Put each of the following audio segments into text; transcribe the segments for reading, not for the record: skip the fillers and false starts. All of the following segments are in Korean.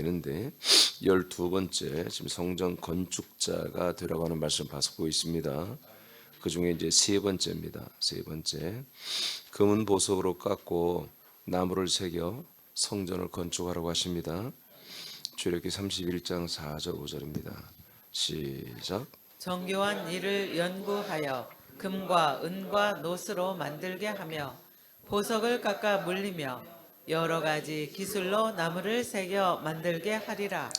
되는데 12번째 지금 성전 건축자가 되라고 하는 말씀 받고 있습니다. 그 중에 이제 세 번째입니다. 세 번째, 금은 보석으로 깎고 나무를 새겨 성전을 건축하라고 하십니다. 출애굽기 31장 4절 5절입니다. 시작. 정교한 일을 연구하여 금과 은과 노스로 만들게 하며 보석을 깎아 물리며 여러 가지 기술로 나무를 새겨 만들게 하리라.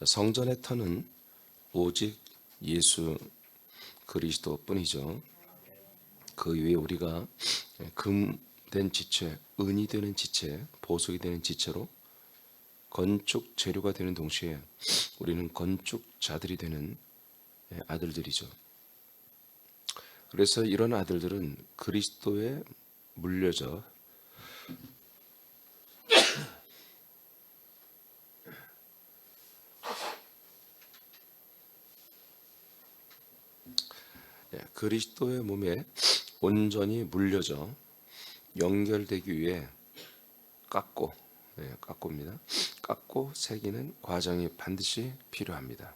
성전의 터는 오직 예수 그리스도뿐이죠. 그 위에 우리가 금 된 지체, 은이 되는 지체, 보석이 되는 지체로 건축 재료가 되는 동시에 우리는 건축자들이 되는 아들들이죠. 그래서 이런 아들들은 그리스도에 물려져 그리스도의 몸에 온전히 물려져 연결되기 위해 깎고입니다. 깎고 새기는 과정이 반드시 필요합니다.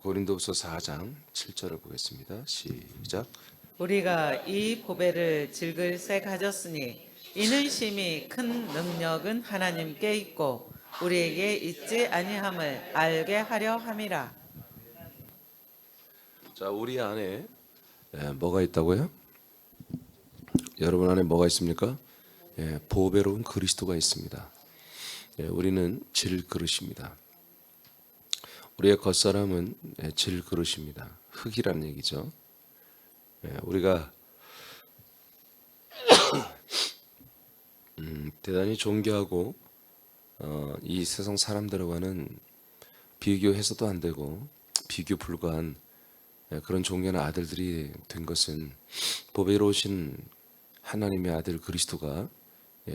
고린도후서 4장 7절을 보겠습니다. 시작. 우리가 이 보배를 질글새 가졌으니 이는 심히 큰 능력은 하나님께 있고 우리에게 있지 아니함을 알게 하려 함이라. 자, 우리 안에 뭐가 있다고요? 여러분 안에 뭐가 있습니까? 보배로운 그리스도가 있습니다. 우리는 질그릇입니다. 우리의 겉사람은 질그릇입니다. 흙이라는 얘기죠. 우리가 대단히 존경하고 이 세상 사람들과는 비교해서도 안 되고 비교 불가한 그런 존귀한 아들들이 된 것은 보배로우신 하나님의 아들 그리스도가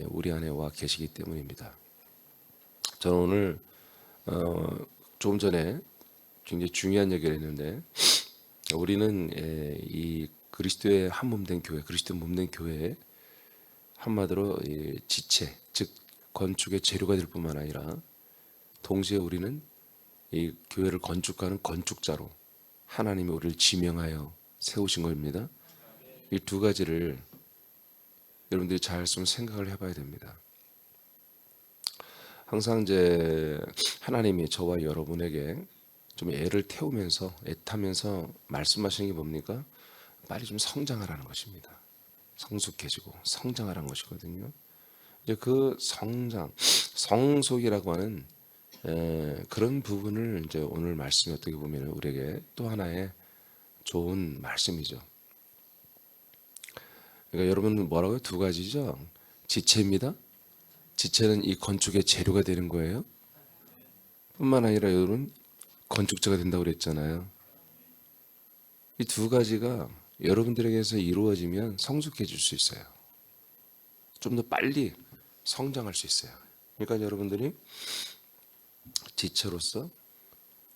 우리 안에 와 계시기 때문입니다. 저는 오늘 조금 전에 굉장히 중요한 얘기를 했는데 우리는 이 그리스도의 한 몸 된 교회, 그리스도의 몸 된 교회에 한마디로 지체, 즉 건축의 재료가 될 뿐만 아니라 동시에 우리는 이 교회를 건축하는 건축자로 하나님이 우리를 지명하여 세우신 겁니다. 이 두 가지를 여러분들이 잘 좀 생각을 해봐야 됩니다. 항상 이제 하나님이 저와 여러분에게 좀 애를 태우면서 애타면서 말씀하시는 게 뭡니까? 빨리 좀 성장하라는 것입니다. 성숙해지고 성장하라는 것이거든요. 이제 그 성장, 성속이라고 하는 그런 부분을 이제 오늘 말씀이 어떻게 보면 우리에게 또 하나의 좋은 말씀이죠. 그러니까 여러분 뭐라고요? 두 가지죠. 지체입니다. 지체는 이 건축의 재료가 되는 거예요. 뿐만 아니라 여러분 건축자가 된다고 그랬잖아요. 이 두 가지가 여러분들에게서 이루어지면 성숙해질 수 있어요. 좀 더 빨리 성장할 수 있어요. 그러니까 여러분들이 지체로서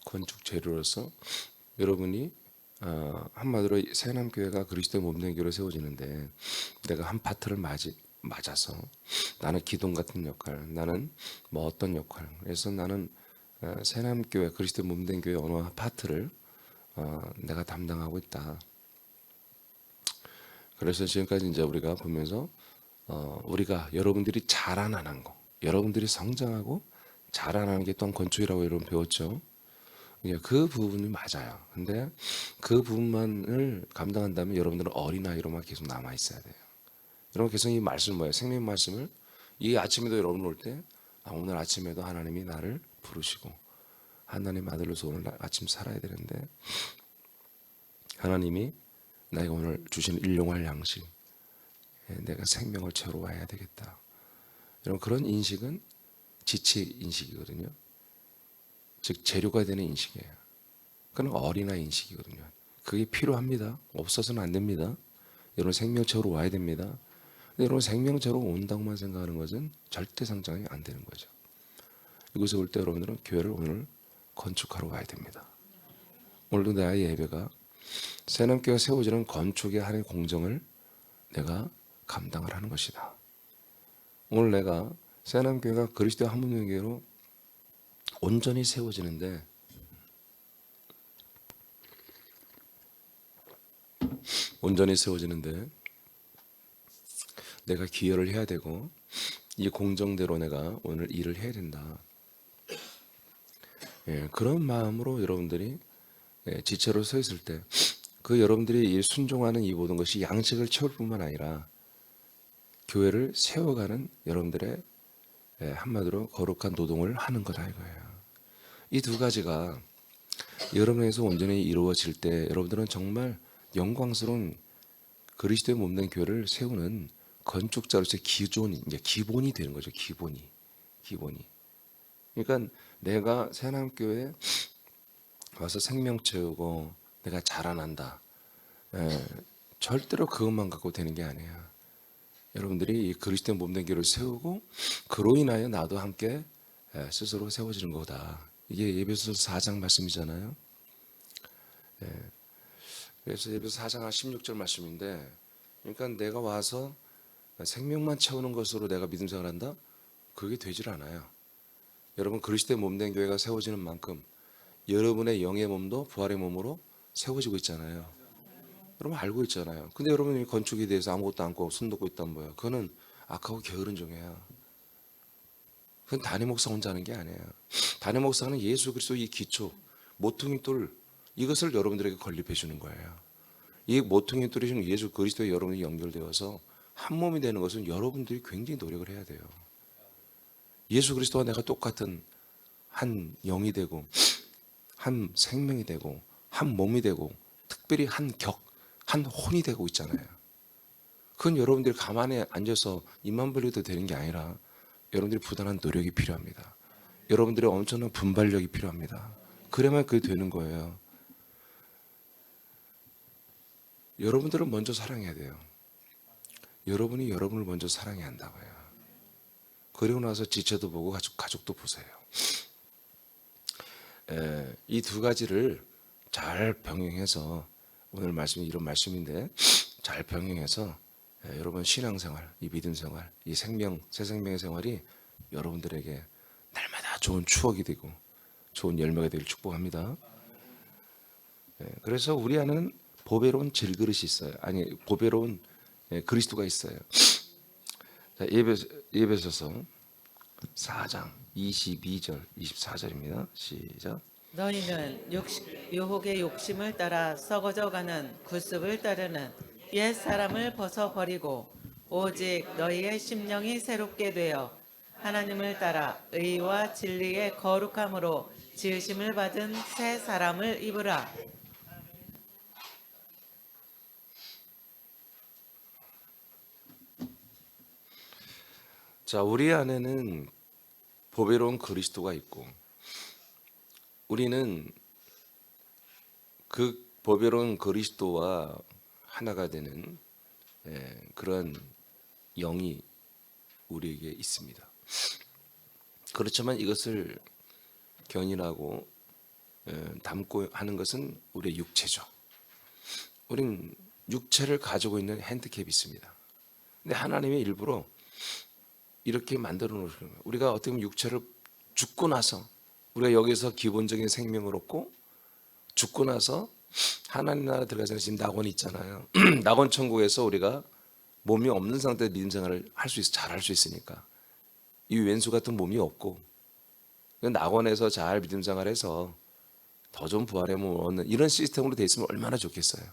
건축 재료로서 여러분이 한마디로 새남교회가 그리스도의 몸된 교회로 세워지는데 내가 한 파트를 맞아서 나는 기둥 같은 역할, 나는 뭐 어떤 역할, 그래서 나는 새남교회 그리스도의 몸된 교회 어느 한 파트를 내가 담당하고 있다. 그래서 지금까지 이제 우리가 보면서 우리가 여러분들이 자라나는 거, 여러분들이 성장하고 자라나는 게 또한 건축이라고 여러분 배웠죠. 그 부분이 맞아요. 근데 그 부분만을 감당한다면 여러분들은 어린아이로만 계속 남아 있어야 돼요. 여러분 계속 이 말씀 뭐예요? 생명 말씀을 이 아침에도 여러분 올 때 오늘 아침에도 하나님이 나를 부르시고 하나님 아들로서 오늘 아침 살아야 되는데 하나님이 내가 오늘 주신 일용할 양식 내가 생명을 채우러 와야 되겠다. 여러분 그런 인식은 지체 인식이거든요. 즉 재료가 되는 인식이에요. 그건 어린아이 인식이거든요. 그게 필요합니다. 없어서는 안 됩니다. 여러분 생명 채우러 와야 됩니다. 근데 여러분 생명 채우러 온다고만 생각하는 것은 절대 성장이 안 되는 거죠. 이곳에 올 때 여러분들은 교회를 오늘 건축하러 와야 됩니다. 오늘도 나의 예배가 새남교회가 세워지는 건축의 하나의 공정을 내가 감당을 하는 것이다. 오늘 내가 새남교회가 그리스도의 한 몸교회로 온전히 세워지는데 내가 기여를 해야 되고 이 공정대로 내가 오늘 일을 해야 된다. 그런 마음으로 여러분들이 지체로 서 있을 때 그 여러분들이 순종하는 이 모든 것이 양식을 채울 뿐만 아니라 교회를 세워가는 여러분들의 한마디로 거룩한 노동을 하는 거다 이거예요. 이 두 가지가 여러분에서 온전히 이루어질 때 여러분들은 정말 영광스러운 그리스도의 몸된 교회를 세우는 건축자로서의 기본이 되는 거죠. 기본이. 그러니까 내가 새남교회에 와서 생명 채우고 내가 자라난다. 절대로 그것만 갖고 되는 게 아니야. 여러분들이 이 그리스도의 몸된 교회를 세우고 그로 인하여 나도 함께 스스로 세워지는 거다. 이게 에베소서 4장 말씀이잖아요. 그래서 에베소서 4장 16절 말씀인데, 그러니까 내가 와서 생명만 채우는 것으로 내가 믿음 생활을 한다? 그게 되질 않아요. 여러분 그리스도의 몸된 교회가 세워지는 만큼 여러분의 영의 몸도 부활의 몸으로 세워지고 있잖아요. 여러분 알고 있잖아요. 근데 여러분이 건축에 대해서 아무것도 안고 손 놓고 있단 뭐야? 그거는 악하고 게으른 종이야. 그건 담임 목사 혼자 하는 게 아니에요. 담임 목사는 예수 그리스도 이 기초 모퉁이 돌 이것을 여러분들에게 건립해 주는 거예요. 이 모퉁이 돌이 예수 그리스도에 여러분이 연결되어서 한 몸이 되는 것은 여러분들이 굉장히 노력을 해야 돼요. 예수 그리스도와 내가 똑같은 한 영이 되고 한 생명이 되고 한 몸이 되고 특별히 한 혼이 되고 있잖아요. 그건 여러분들이 가만히 앉아서 입만 벌려도 되는 게 아니라 여러분들이 부단한 노력이 필요합니다. 여러분들의 엄청난 분발력이 필요합니다. 그래야만 그게 되는 거예요. 여러분들은 먼저 사랑해야 돼요. 여러분이 여러분을 먼저 사랑해야 한다고요. 그리고 나서 지체도 보고 가족도 보세요. 이 두 가지를 잘 병행해서 오늘 말씀이 이런 말씀인데 잘 병행해서 여러분 신앙생활, 이 믿음생활, 이 새 생명의 생활이 여러분들에게 날마다 좋은 추억이 되고 좋은 열매가 되길 축복합니다. 그래서 우리 안에는 보배로운 질그릇이 있어요. 아니 보배로운 그리스도가 있어요. 자, 에베소서 4장 22절 24절입니다. 시작. 너희는 유혹의 욕심을 따라 썩어져가는 구습을 따르는 옛 사람을 벗어버리고 오직 너희의 심령이 새롭게 되어 하나님을 따라 의와 진리의 거룩함으로 지으심을 받은 새 사람을 입으라. 자, 우리 안에는 보배로운 그리스도가 있고 우리는 그 보배로운 그리스도와 하나가 되는 그런 영이 우리에게 있습니다. 그렇지만 이것을 견인하고 담고 하는 것은 우리의 육체죠. 우린 육체를 가지고 있는 핸디캡이 있습니다. 근데 하나님이 일부러 이렇게 만들어 놓으시는 거예요. 우리가 어떻게 보면 육체를 죽고 나서 우리가 여기서 기본적인 생명을 얻고 죽고 나서 하나님 나라 들어가서 지금 낙원이 있잖아요. 낙원 천국에서 우리가 몸이 없는 상태에서 믿음 생활을 잘 할 수 있으니까 이 왼수 같은 몸이 없고 낙원에서 잘 믿음 생활해서 더 좋은 부활의 몸을 얻는 이런 시스템으로 돼 있으면 얼마나 좋겠어요.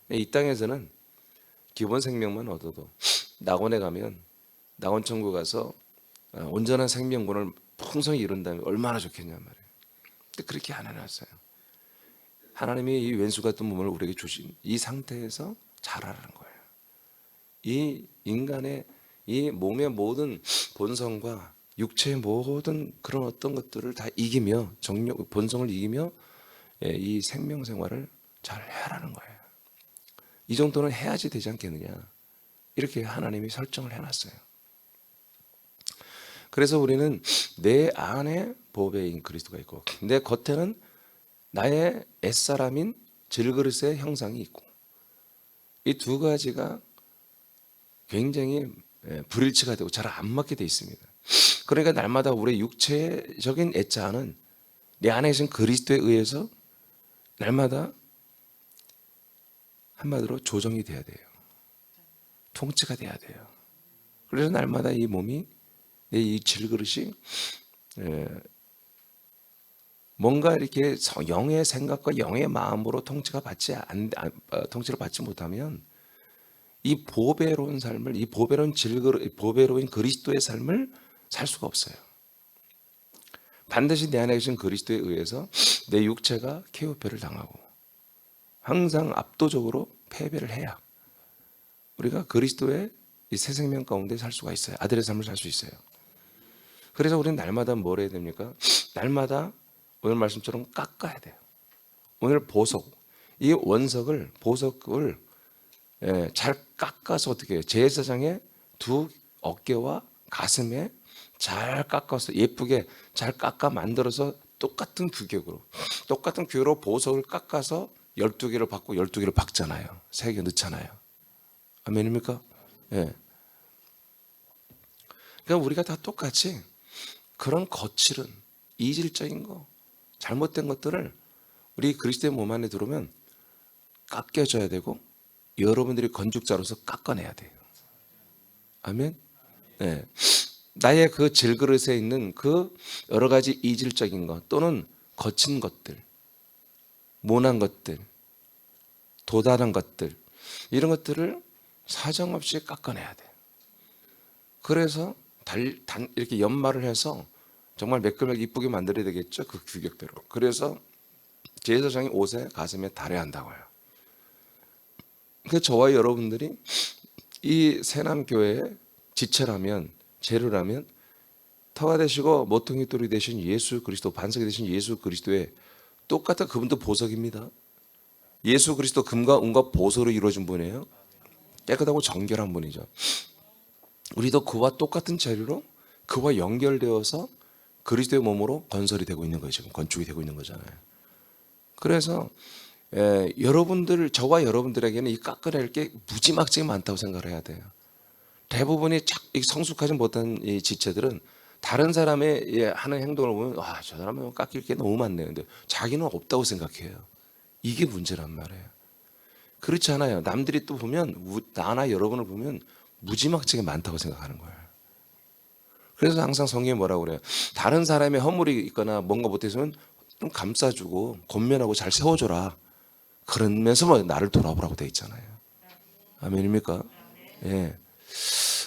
이 땅에서는 기본 생명만 얻어도 낙원에 가면 낙원 천국 가서 온전한 생명권을 풍성히 이룬다면 얼마나 좋겠냐 말이에요. 근데 그렇게 안 해놨어요. 하나님이 이 왼수 같은 몸을 우리에게 주신 이 상태에서 자라라는 거예요. 이 인간의 이 몸의 모든 본성과 육체의 모든 그런 어떤 것들을 다 이기며 본성을 이기며 이 생명 생활을 잘 해라는 거예요. 이 정도는 해야지 되지 않겠느냐. 이렇게 하나님이 설정을 해놨어요. 그래서 우리는 내 안에 보배인 그리스도가 있고 내 겉에는 나의 옛사람인 질그릇의 형상이 있고, 이 두 가지가 굉장히 불일치가 되고 잘 안 맞게 돼 있습니다. 그러니까 날마다 우리의 육체적인 옛자는 내 안에 계신 그리스도에 의해서 날마다 한마디로 조정이 돼야 돼요. 통치가 돼야 돼요. 그래서 날마다 이 몸이, 내 이 질그릇이 뭔가 이렇게 영의 생각과 영의 마음으로 통치를 받지 못하면 이 보배로운 삶을, 이 보배로운 질그릇, 보배로운 그리스도의 삶을 살 수가 없어요. 반드시 내 안에 계신 그리스도에 의해서 내 육체가 KO패를 당하고 항상 압도적으로 패배를 해야 우리가 그리스도의 이 새 생명 가운데 살 수가 있어요. 아들의 삶을 살 수 있어요. 그래서 우리는 날마다 뭘 해야 됩니까? 날마다 오늘 말씀처럼 깎아야 돼요. 오늘 보석, 이 원석을, 보석을 잘 깎아서 어떻게 해요? 제사장의 두 어깨와 가슴에 잘 깎아서 예쁘게 잘 깎아 만들어서 똑같은 규격으로 보석을 깎아서 12개를 받고 12개를 박잖아요. 3개 넣잖아요. 아멘입니까? 예. 그러니까 우리가 다 똑같이 그런 거칠은 이질적인 거, 잘못된 것들을 우리 그리스도의 몸 안에 들어오면 깎여줘야 되고 여러분들이 건축자로서 깎아내야 돼요. 아멘? 네. 나의 그 질그릇에 있는 그 여러 가지 이질적인 것 또는 거친 것들, 모난 것들, 도단한 것들, 이런 것들을 사정없이 깎아내야 돼요. 그래서 이렇게 연말을 해서 정말 매끌매끌 이쁘게 만들어야 되겠죠. 그 규격대로. 그래서 제사장이 옷에 가슴에 달아야 한다고요. 그 저와 여러분들이 이 새남교회의 지체라면, 재료라면 터가 되시고 모퉁이 돌이 되신 예수 그리스도, 반석이 되신 예수 그리스도의 똑같은, 그분도 보석입니다. 예수 그리스도 금과 은과 보석으로 이루어진 분이에요. 깨끗하고 정결한 분이죠. 우리도 그와 똑같은 재료로 그와 연결되어서 그리스도의 몸으로 건설이 되고 있는 거예요. 지금 건축이 되고 있는 거잖아요. 그래서 여러분들, 저와 여러분들에게는 이 깎아낼 게 무지막지하게 많다고 생각을 해야 돼요. 대부분이 성숙하지 못한 이 지체들은 다른 사람의 하는 행동을 보면 저 사람은 깎일 게 너무 많네요. 근데 자기는 없다고 생각해요. 이게 문제란 말이에요. 그렇지 않아요. 남들이 또 보면, 나나 여러분을 보면 무지막지하게 많다고 생각하는 거예요. 그래서 항상 성경이 뭐라고 그래요? 다른 사람의 허물이 있거나 뭔가 못했으면 좀 감싸주고 권면하고 잘 세워줘라. 그러면서 나를 돌아보라고 돼 있잖아요. 아멘입니까? 예.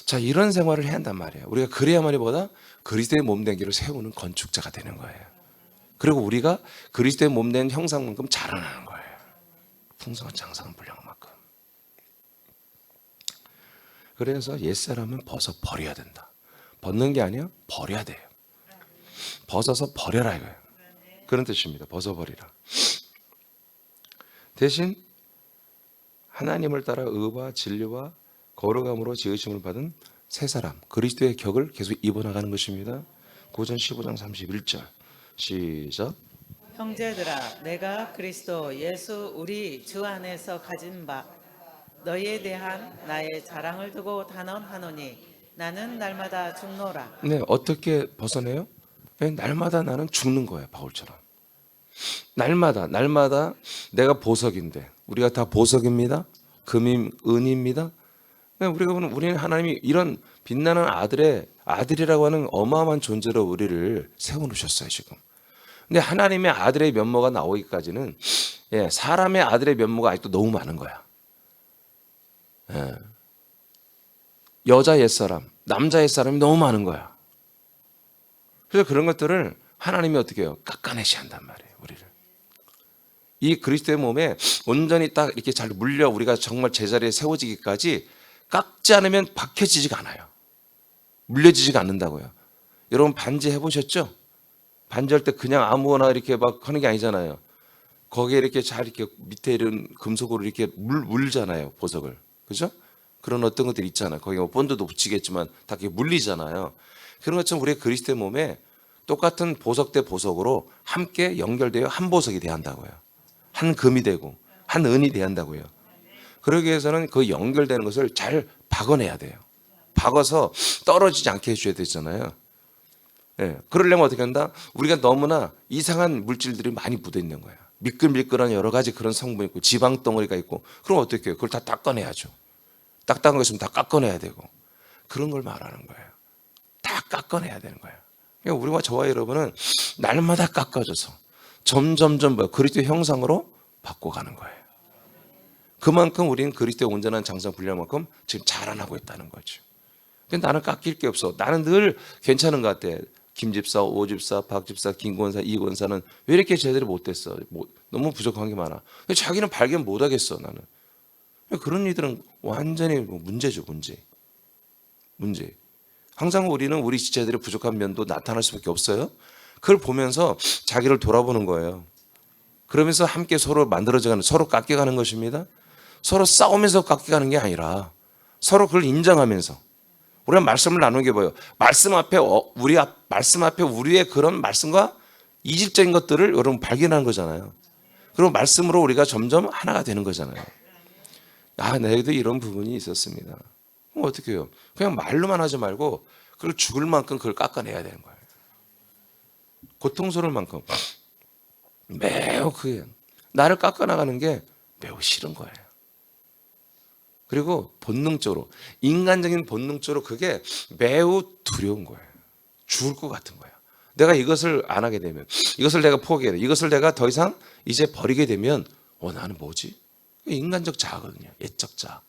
자, 이런 생활을 해야 한단 말이에요. 우리가 그래야만이 보다 그리스도의 몸된 길을 세우는 건축자가 되는 거예요. 그리고 우리가 그리스도의 몸된 형상만큼 자라나는 거예요. 풍성한 장성한 분량만큼. 그래서 옛사람은 벗어 버려야 된다. 벗는 게 아니야, 버려야 돼요. 벗어서 버려라 이거예요. 그런 뜻입니다. 벗어버리라. 대신 하나님을 따라 의와 진리와 거룩함으로 지으심을 받은 새 사람, 그리스도의 격을 계속 입어나가는 것입니다. 고전 15장 31절 시작. 형제들아, 내가 그리스도 예수 우리 주 안에서 가진 바 너희에 대한 나의 자랑을 두고 단언하노니 나는 날마다 죽노라. 네, 어떻게 벗어내요? 네, 날마다 나는 죽는 거예요. 바울처럼. 날마다 내가 보석인데, 우리가 다 보석입니다. 금임 은입니다. 우리가 보는, 우리는 하나님이 이런 빛나는 아들이라고 하는 어마어마한 존재로 우리를 세워놓으셨어요 지금. 근데 하나님의 아들의 면모가 나오기까지는 사람의 아들의 면모가 아직도 너무 많은 거야. 여자 옛사람, 남자 옛사람이 너무 많은 거야. 그래서 그런 것들을 하나님이 어떻게 해요? 깎아내셔야 한단 말이에요, 우리를. 이 그리스도의 몸에 온전히 딱 이렇게 잘 물려 우리가 정말 제자리에 세워지기까지 깎지 않으면 박혀지지가 않아요. 물려지지가 않는다고요. 여러분 반지 해보셨죠? 반지할 때 그냥 아무거나 이렇게 막 하는 게 아니잖아요. 거기에 이렇게 잘 이렇게 밑에 이런 금속으로 이렇게 물잖아요, 보석을. 그죠? 그런 어떤 것들이 있잖아요. 거기 뭐 본드도 붙이겠지만 다 이렇게 물리잖아요. 그런 것처럼 우리의 그리스도의 몸에 똑같은 보석 대 보석으로 함께 연결되어 한 보석이 돼야 한다고요. 한 금이 되고 한 은이 돼야 한다고요. 그러기 위해서는 그 연결되는 것을 잘 박아내야 돼요. 박아서 떨어지지 않게 해줘야 되잖아요. 예, 그러려면 어떻게 한다? 우리가 너무나 이상한 물질들이 많이 묻어 있는 거야. 미끌미끌한 여러 가지 그런 성분이 있고 지방 덩어리가 있고, 그럼 어떻게 해요? 그걸 다 닦아내야죠. 딱딱한 거 있으면 다 깎아내야 되고, 그런 걸 말하는 거예요. 다 깎아내야 되는 거예요. 그러니까 우리와 저와 여러분은 날마다 깎아줘서 점점점 그리스도 형상으로 바꿔가는 거예요. 그만큼 우리는 그리스도의 온전한 장성 분량만큼 지금 자라나고 있다는 거죠. 근데 나는 깎일 게 없어. 나는 늘 괜찮은 것 같아. 김집사, 오집사, 박집사, 김권사, 이권사는 왜 이렇게 제대로 못됐어? 너무 부족한 게 많아. 근데 자기는 발견 못하겠어, 나는. 그런 이들은 완전히 문제죠, 문제. 항상 우리는 우리 지체들의 부족한 면도 나타날 수밖에 없어요. 그걸 보면서 자기를 돌아보는 거예요. 그러면서 함께 서로 만들어져가는, 서로 깎여가는 것입니다. 서로 싸우면서 깎여가는 게 아니라 서로 그걸 인정하면서 우리가 말씀을 나누는 게 뭐예요? 말씀 앞에 우리의 그런 말씀과 이질적인 것들을 여러분 발견하는 거잖아요. 그리고 말씀으로 우리가 점점 하나가 되는 거잖아요. 내게도 이런 부분이 있었습니다. 그럼 어떻게 해요? 그냥 말로만 하지 말고 그걸 죽을 만큼 그걸 깎아내야 되는 거예요. 고통스러울 만큼 매우 그게 나를 깎아나가는 게 매우 싫은 거예요. 그리고 본능적으로, 인간적인 본능적으로 그게 매우 두려운 거예요. 죽을 것 같은 거예요. 내가 이것을 안 하게 되면, 이것을 내가 포기해야 돼. 이것을 내가 더 이상 이제 버리게 되면 나는 뭐지? 인간적 자아거든요. 옛적 자아.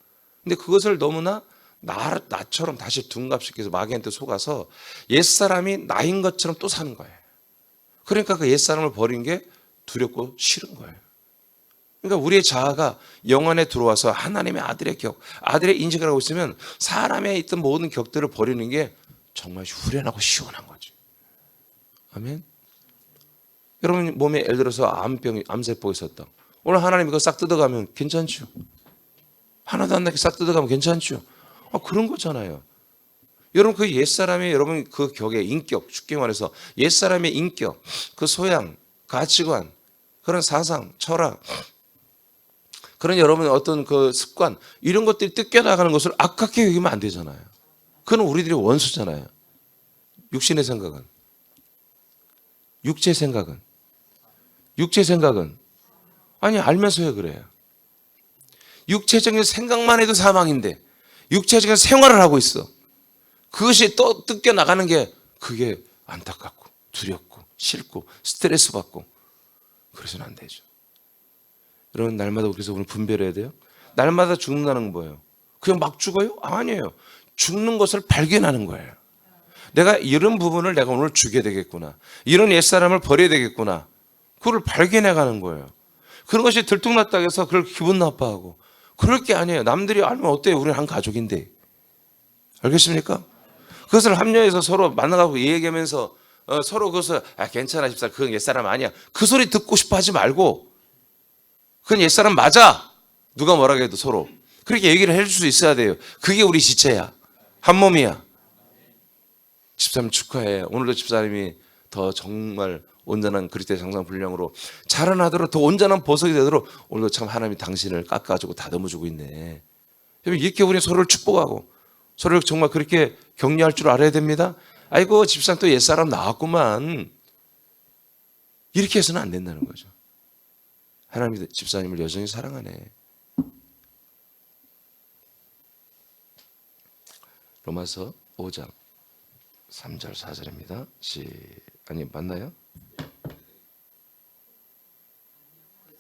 근데 그것을 너무나 나처럼 다시 둔갑시켜서 마귀한테 속아서 옛사람이 나인 것처럼 또 사는 거예요. 그러니까 그 옛사람을 버린 게 두렵고 싫은 거예요. 그러니까 우리의 자아가 영 안에 들어와서 하나님의 아들의 격, 아들의 인식을 하고 있으면 사람에 있던 모든 격들을 버리는 게 정말 후련하고 시원한 거지. 아멘. 여러분 몸에 예를 들어서 암세포가 있었다. 오늘 하나님이 그거 싹 뜯어가면 괜찮죠. 하나도 안 나게 싹 뜯어가면 괜찮죠. 그런 거잖아요. 여러분 그 옛사람의 여러분 그 격의 인격, 쉽게 말해서 옛사람의 인격, 그 소양, 가치관, 그런 사상, 철학, 그런 여러분의 어떤 그 습관, 이런 것들이 뜯겨나가는 것을 아깝게 여기면 안 되잖아요. 그건 우리들의 원수잖아요. 육신의 생각은, 육체 생각은 아니 알면서요 그래요. 육체적인 생각만 해도 사망인데 육체적인 생활을 하고 있어. 그것이 또 뜯겨나가는 게 그게 안타깝고 두렵고 싫고 스트레스 받고 그래서는 안 되죠. 여러분 날마다 그래서 오늘 분별해야 돼요. 날마다 죽는다는 건 뭐예요? 그냥 막 죽어요? 아니에요. 죽는 것을 발견하는 거예요. 내가 이런 부분을 내가 오늘 죽여야 되겠구나. 이런 옛사람을 버려야 되겠구나. 그걸 발견해 가는 거예요. 그런 것이 들통났다고 해서 그걸 기분 나빠하고 그럴 게 아니에요. 남들이 알면 어때요? 우리는 한 가족인데. 알겠습니까? 그것을 합류해서 서로 만나가고 얘기하면서 서로 그것을 괜찮아 집사 그건 옛사람 아니야. 그 소리 듣고 싶어 하지 말고 그건 옛사람 맞아. 누가 뭐라고 해도 서로. 그렇게 얘기를 해줄 수 있어야 돼요. 그게 우리 지체야. 한 몸이야. 집사님 축하해. 오늘도 집사님이 더 정말 온전한 그리스도의 장성 분량으로 자라나도록 더 온전한 보석이 되도록 오늘도 참 하나님이 당신을 깎아주고 다듬어주고 있네. 이렇게 우리 서로를 축복하고 서로를 정말 그렇게 격려할 줄 알아야 됩니다. 아이고 집사님 또 옛사람 나왔구만. 이렇게 해서는 안 된다는 거죠. 하나님이 집사님을 여전히 사랑하네. 로마서 5장 3절 4절입니다. 아니 맞나요?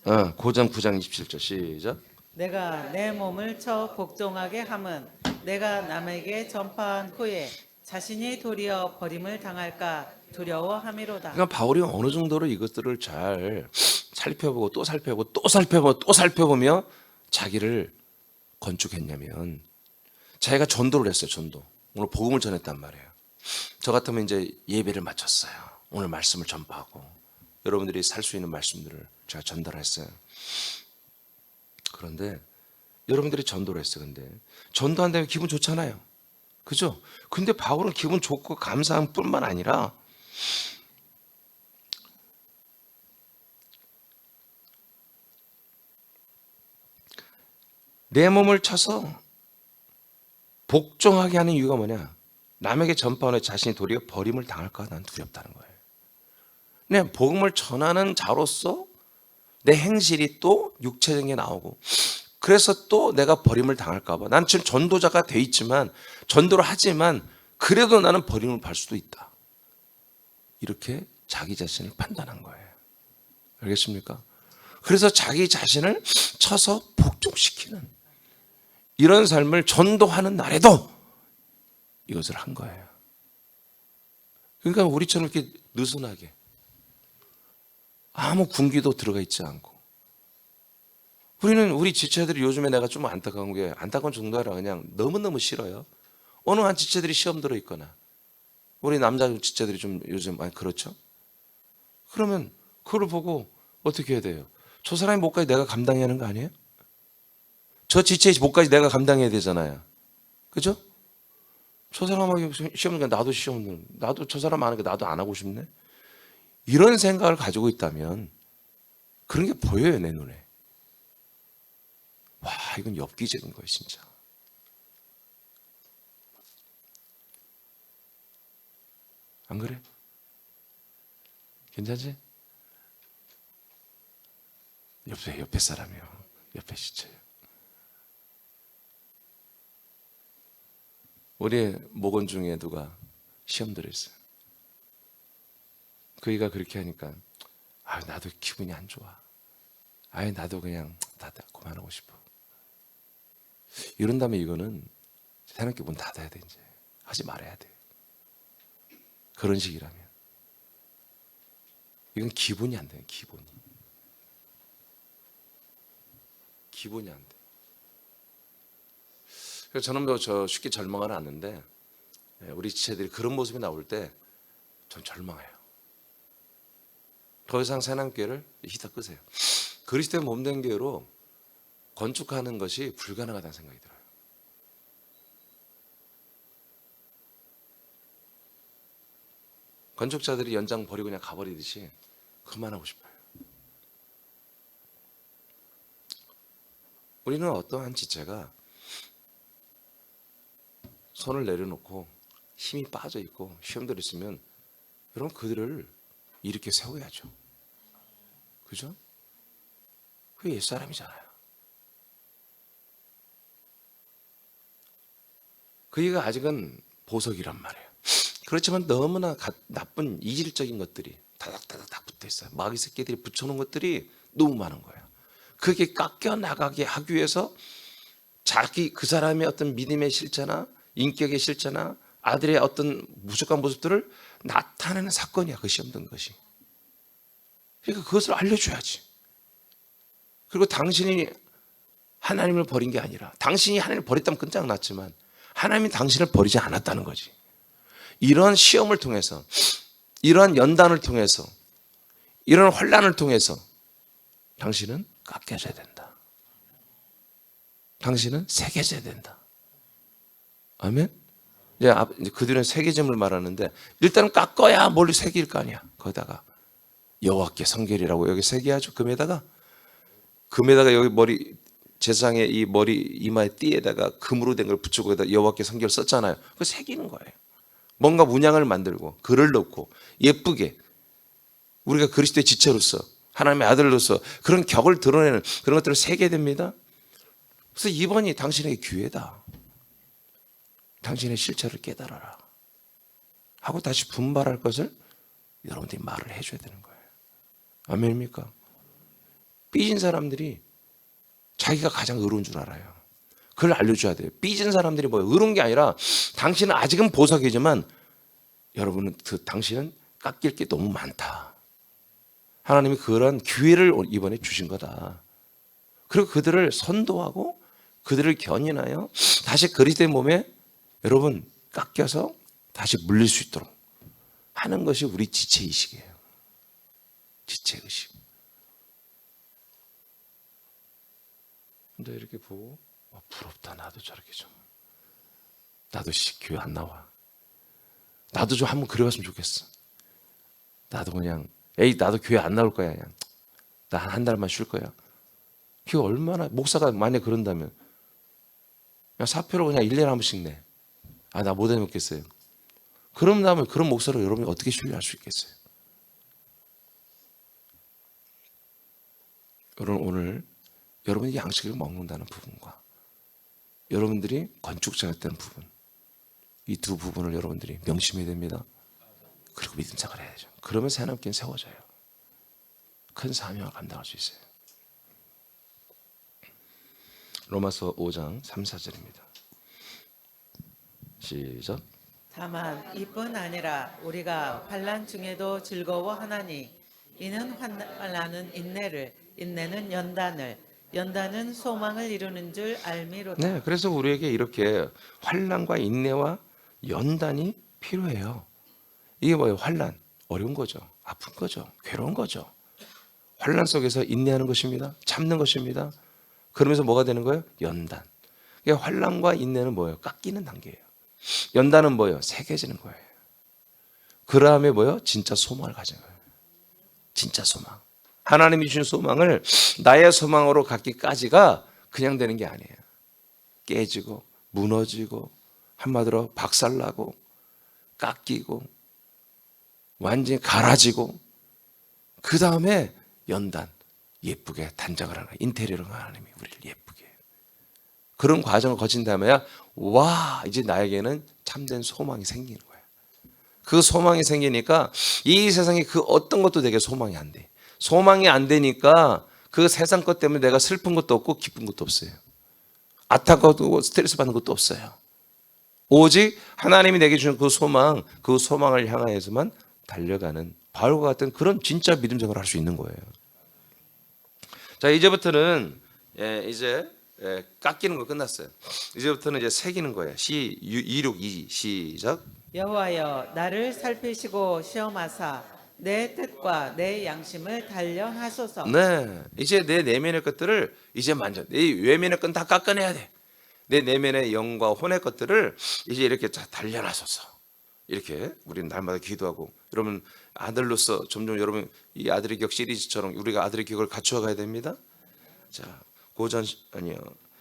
9장 27절 시작. 내가 내 몸을 쳐 복종하게 함은 내가 남에게 전파한 후에 자신이 도리어 버림을 당할까 두려워함이로다. 그러니까 바울이 어느 정도로 이것들을 잘 살펴보고 또 살펴보고 또 살펴보고 또 살펴보며 자기를 건축했냐면 자기가 전도를 했어요. 전도. 오늘 복음을 전했단 말이에요. 저 같으면 이제 예배를 마쳤어요. 오늘 말씀을 전파하고 여러분들이 살 수 있는 말씀들을 제가 전달했어요. 그런데 여러분들이 전도를 했어요. 근데 전도한다면 기분 좋잖아요. 그죠? 근데 바울은 기분 좋고 감사함 뿐만 아니라 내 몸을 쳐서 복종하게 하는 이유가 뭐냐? 남에게 전파하는 자신이 도리어 버림을 당할까 난 두렵다는 거예요. 내 복음을 전하는 자로서 내 행실이 또 육체적인 게 나오고, 그래서 또 내가 버림을 당할까 봐. 난 지금 전도자가 돼 있지만, 전도를 하지만 그래도 나는 버림을 받을 수도 있다. 이렇게 자기 자신을 판단한 거예요. 알겠습니까? 그래서 자기 자신을 쳐서 복종시키는 이런 삶을 전도하는 날에도 이것을 한 거예요. 그러니까 우리처럼 이렇게 느슨하게 아무 군기도 들어가 있지 않고, 우리 지체들이 요즘에 내가 좀 안타까운 게, 안타까운 정도 아니라 그냥 너무너무 싫어요. 어느 한 지체들이 시험 들어 있거나, 우리 남자 지체들이 좀 요즘 많이 그렇죠. 그러면 그걸 보고 어떻게 해야 돼요? 저 사람이 못까지 내가 감당해야 하는 거 아니에요? 저 지체의 못까지 내가 감당해야 되잖아요. 그죠? 저 사람하고 시험 들 나도 시험, 나도 저 사람 안 하니까 나도 안 하고 싶네. 이런 생각을 가지고 있다면 그런 게 보여요, 내 눈에. 와, 이건 엽기적인 거예요, 진짜. 안 그래? 괜찮지? 옆에 사람이요. 옆에 시체요. 우리 목원 중에 누가 시험 들었어요. 그이가 그렇게 하니까, 나도 기분이 안 좋아. 나도 그냥 다 그만하고 싶어. 이런다면 이거는 하나님께 문 닫아야 돼. 이제 하지 말아야 돼. 그런 식이라면 이건 기본이 안 돼요. 기본이 안 돼. 그래서 저는 저 쉽게 절망은 않는데, 우리 지체들이 그런 모습이 나올 때 전 절망해요. 더 이상 새남교회를 히터 끄세요. 그리스도의 몸된 교회로 건축하는 것이 불가능하다는 생각이 들어요. 건축자들이 연장 버리고 그냥 가버리듯이 그만하고 싶어요. 우리는 어떠한 지체가 손을 내려놓고 힘이 빠져 있고 시험들 있으면, 여러분 그들을 이렇게 세워야죠. 그죠? 그게 옛사람이잖아요. 그이가 아직은 보석이란 말이에요. 그렇지만 너무나 나쁜 이질적인 것들이 다닥다닥 붙어 있어요. 마귀 새끼들이 붙여놓은 것들이 너무 많은 거예요. 그게 깎여 나가게 하기 위해서 자기 그 사람의 어떤 믿음의 실체나 인격의 실체나 아들의 어떤 무식한 모습들을 나타내는 사건이야, 그 시험 든 것이. 그러니까 그것을 알려줘야지. 그리고 당신이 하나님을 버린 게 아니라, 당신이 하나님을 버렸다면 끝장났지만 하나님이 당신을 버리지 않았다는 거지. 이런 시험을 통해서, 이러한 연단을 통해서, 이런 혼란을 통해서 당신은 깎여져야 된다. 당신은 새겨져야 된다. 아멘? 이제 그들은 새겨짐을 말하는데, 일단은 깎아야 뭘 새길 거 아니야. 거기다가 여호와께 성결이라고 여기 새겨야죠. 금에다가 여기 머리, 제사장의 이 머리 이마의 띠에다가 금으로 된 걸 붙이고 거기다 여호와께 성결 썼잖아요. 그거 새기는 거예요. 뭔가 문양을 만들고 글을 넣고 예쁘게 우리가 그리스도의 지체로서, 하나님의 아들로서 그런 격을 드러내는 그런 것들을 새겨야 됩니다. 그래서 이번이 당신에게 기회다. 당신의 실체를 깨달아라 하고 다시 분발할 것을 여러분들이 말을 해줘야 되는 거예요. 아멘입니까? 삐진 사람들이 자기가 가장 의로운 줄 알아요. 그걸 알려줘야 돼요. 삐진 사람들이 뭐예요? 의로운 게 아니라, 당신은 아직은 보석이지만 여러분은 당신은 깎일 게 너무 많다. 하나님이 그런 기회를 이번에 주신 거다. 그리고 그들을 선도하고 그들을 견인하여 다시 그리스도의 몸에 여러분 깎여서 다시 물릴 수 있도록 하는 것이 우리 지체의식이에요. 지체의식. 근데 이렇게 보고 부럽다. 나도 저렇게 좀. 나도 교회 안 나와. 나도 좀 한번 그래봤으면 좋겠어. 나도 그냥 나도 교회 안 나올 거야. 그냥 나 한 달만 쉴 거야. 그게 얼마나, 목사가 만약에 그런다면 그냥 사표를 그냥 1년에 한 번씩 내. 아, 나 못 해먹겠어요. 그럼 다음에 그런 목사를 여러분이 어떻게 신뢰할 수 있겠어요? 여러분, 오늘 여러분이 양식을 먹는다는 부분과 여러분들이 건축자였다는 부분, 이 두 부분을 여러분들이 명심해야 됩니다. 그리고 믿음 생활을 해야죠. 그러면 새하나님께는 세워져요. 큰 사명을 감당할 수 있어요. 로마서 5장 3, 4절입니다. 시작. 다만 이뿐 아니라 우리가 환난 중에도 즐거워하나니 이는 환난은 인내를, 인내는 연단을, 연단은 소망을 이루는 줄 알미로다. 네, 그래서 우리에게 이렇게 환난과 인내와 연단이 필요해요. 이게 뭐예요? 환난, 어려운 거죠. 아픈 거죠. 괴로운 거죠. 환난 속에서 인내하는 것입니다. 참는 것입니다. 그러면서 뭐가 되는 거예요? 연단. 그러니까 환난과 인내는 뭐예요? 깎이는 단계예요. 연단은 뭐예요? 새겨지는 거예요. 그 다음에 뭐예요? 진짜 소망을 가진 거예요. 진짜 소망. 하나님이 주신 소망을 나의 소망으로 갖기까지가 그냥 되는 게 아니에요. 깨지고 무너지고 한마디로 박살나고 깎이고 완전히 갈아지고 그 다음에 연단, 예쁘게 단장을 하는 거예요. 인테리어를 하나님이 우리를 예쁘게 해요. 그런 과정을 거친 다음에야 와, 이제 나에게는 참된 소망이 생기는 거예요. 그 소망이 생기니까 이 세상에 그 어떤 것도 내게 소망이 안 돼. 소망이 안 되니까 그 세상 것 때문에 내가 슬픈 것도 없고 기쁜 것도 없어요. 안타까워도 스트레스 받는 것도 없어요. 오직 하나님이 내게 주는 그 소망을 향하여서만 달려가는 바울과 같은 그런 진짜 믿음 생활을 할 수 있는 거예요. 자, 이제부터는 이제 깎이는 거 끝났어요. 이제부터는 이제 새기는 거예요. 262 시작. 여호와여 나를 살피시고 시험하사 내 뜻과 내 양심을 단련하소서. 네, 이제 내 내면의 것들을 이제 만져. 내 외면의 건 다 깎아내야 돼. 내 내면의 영과 혼의 것들을 이제 이렇게 다 단련하소서. 이렇게 우리는 날마다 기도하고, 여러분 아들로서 점점 여러분 이 아들의 격 시리즈처럼 우리가 아들의 격을 갖추어 가야 됩니다. 자,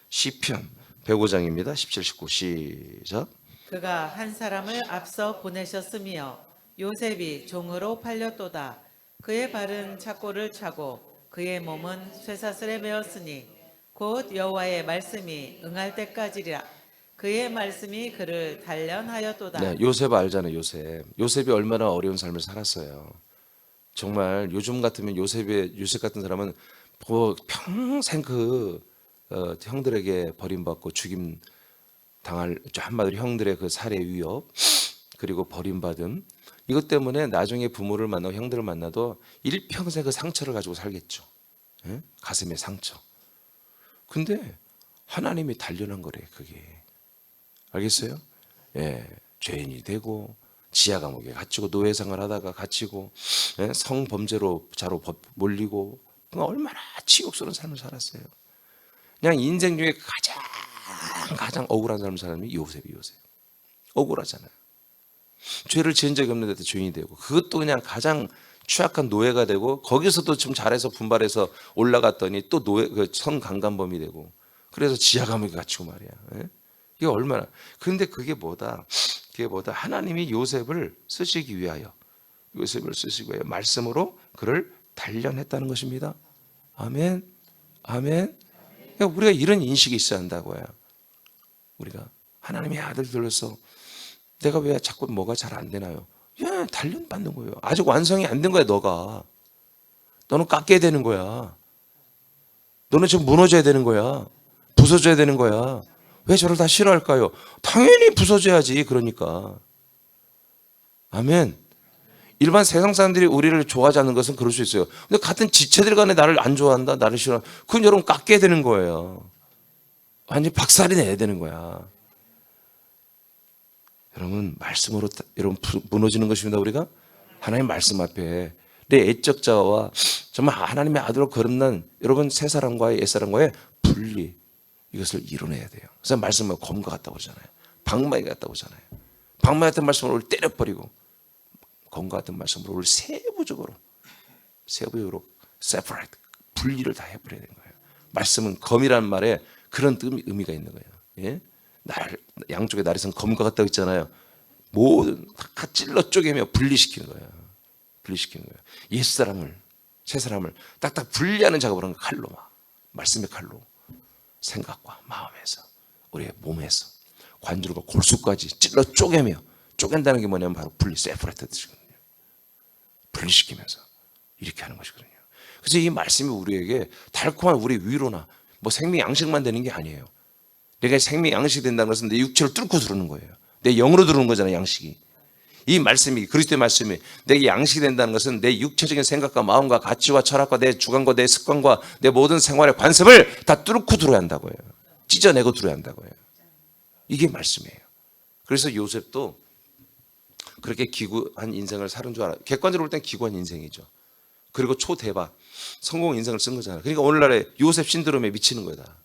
시편 105장입니다. 17, 19 시작. 그가 한 사람을 앞서 보내셨으며 요셉이 종으로 팔렸도다. 그의 발은 착고를 차고 그의 몸은 쇠사슬에 매었으니 곧 여호와의 말씀이 응할 때까지라. 그의 말씀이 그를 단련하였도다. 네, 요셉 알잖아요. 요셉이 얼마나 어려운 삶을 살았어요. 정말 요즘 같으면 요셉 같은 사람은 뭐 평생 형들에게 버림받고 죽임 당할, 한마디로 형들의 그 살해 위협, 그리고 버림받음, 이것 때문에 나중에 부모를 만나고 형들을 만나도 일평생 그 상처를 가지고 살겠죠. 예? 가슴의 상처. 근데 하나님이 단련한 거래요. 그게. 알겠어요? 예, 죄인이 되고 지하 감옥에 갇히고 노예 생활 하다가 갇히고, 예? 성범죄로 자로 몰리고, 얼마나 치욕스러운 삶을 살았어요. 그냥 인생 중에 가장 억울한 삶을 사람이 요셉. 억울하잖아요. 죄를 지은 적이 없는데도 죄인이 되고, 그것도 그냥 가장 취약한 노예가 되고, 거기서도 좀 잘해서 분발해서 올라갔더니 또 성강간범이 되고, 그래서 지하 감옥에 갇히고 말이야. 예? 이게 얼마나. 근데 그게 뭐다 하나님이 요셉을 쓰시기 위하여 말씀으로 그를 단련했다는 것입니다. 아멘. 그러니까 우리가 이런 인식이 있어야 한다고요. 우리가 하나님의 아들들로서 내가 왜 자꾸 뭐가 잘 안 되나요? 예, 단련받는 거예요. 아직 완성이 안 된 거야. 너는 깎여야 되는 거야. 너는 지금 무너져야 되는 거야. 부서져야 되는 거야. 왜 저를 다 싫어할까요? 당연히 부서져야지. 그러니까. 아멘. 일반 세상 사람들이 우리를 좋아하지 않는 것은 그럴 수 있어요. 근데 같은 지체들 간에 나를 안 좋아한다, 나를 싫어한다. 그건 여러분 깎여야 되는 거예요. 완전히 박살이 내야 되는 거야. 여러분, 말씀으로 여러분 무너지는 것입니다. 우리가 하나님 말씀 앞에 내 애적자와 정말 하나님의 아들로 거듭난 여러분 새 사람과의 옛 사람과의 분리, 이것을 이뤄내야 돼요. 그래서 말씀은 검과 같다고 그러잖아요. 방망이 같다고 그러잖아요. 방망이 같은 말씀으로 우리를 때려버리고, 검과 같은 말씀으로 우리를 세부적으로 separate, 분리를 다 해버려야 되는 거예요. 말씀은 검이라는 말에 그런 의미가 있는 거예요. 예? 양쪽에 날이 선 검과 같다고 했잖아요. 모든 다 찔러 쪼개며 분리시키는 거예요. 분리시키는 거예요. 옛사람을 새사람을 딱딱 분리하는 작업을 하는 칼로, 막 말씀의 칼로 생각과 마음에서 우리의 몸에서 관절과 골수까지 찔러 쪼개며, 쪼갠다는 게 뭐냐면 바로 세퍼레이트 뜻이거든요. 분리시키면서 이렇게 하는 것이거든요. 그래서 이 말씀이 우리에게 달콤한 우리 위로나 뭐 생명 양식만 되는 게 아니에요. 내가 생명 양식이 된다는 것은 내 육체를 뚫고 들어오는 거예요. 내 영으로 들어오는 거잖아요, 양식이. 이 말씀이, 그리스도의 말씀이 내게 양식이 된다는 것은 내 육체적인 생각과 마음과 가치와 철학과 내 주관과 내 습관과 내 모든 생활의 관습을 다 뚫고 들어야 한다고요. 찢어내고 들어야 한다고요. 이게 말씀이에요. 그래서 요셉도 그렇게 기구한 인생을 사는 줄 알아요. 객관적으로 볼 땐 기구한 인생이죠. 그리고 초대박 성공 인생을 쓴 거잖아요. 그러니까 오늘날의 요셉 신드롬에 미치는 거다.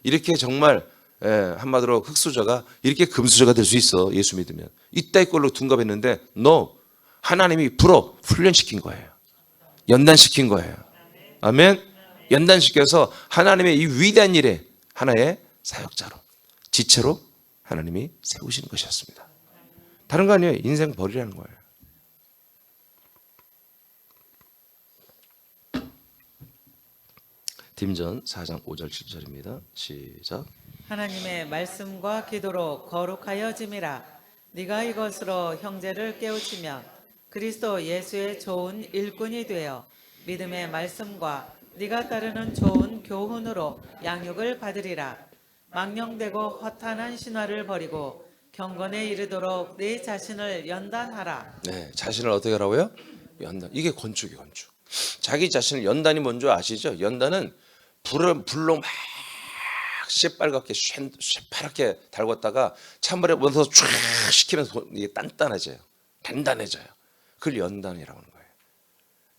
이렇게 정말 한마디로 흙수저가 이렇게 금수저가 될 수 있어. 예수 믿으면. 이따위 꼴로 둔갑했는데 no, 하나님이 불어 훈련시킨 거예요. 연단시킨 거예요. 아멘. 연단시켜서 하나님의 이 위대한 일에 하나의 사역자로, 지체로 하나님이 세우시는 것이었습니다. 다른 거 아니에요. 인생 버리라는 거예요. 딤전 4장 5절 7절입니다. 시작. 하나님의 말씀과 기도로 거룩하여짐이라. 네가 이것으로 형제를 깨우치면 그리스도 예수의 좋은 일꾼이 되어 믿음의 말씀과 네가 따르는 좋은 교훈으로 양육을 받으리라. 망령되고 허탄한 신화를 버리고 경건에 이르도록 네 자신을 연단하라. 네, 자신을 어떻게 하라고요? 연단. 이게 건축이에요, 건축. 자기 자신을 연단이 뭔지 아시죠? 연단은 불로 막 시뻘겋게 쇠파랗게 달궜다가 찬물에 묻어서 쫙 식히면서 이게 단단해져요. 단단해져요. 그걸 연단이라고 하는 거예요.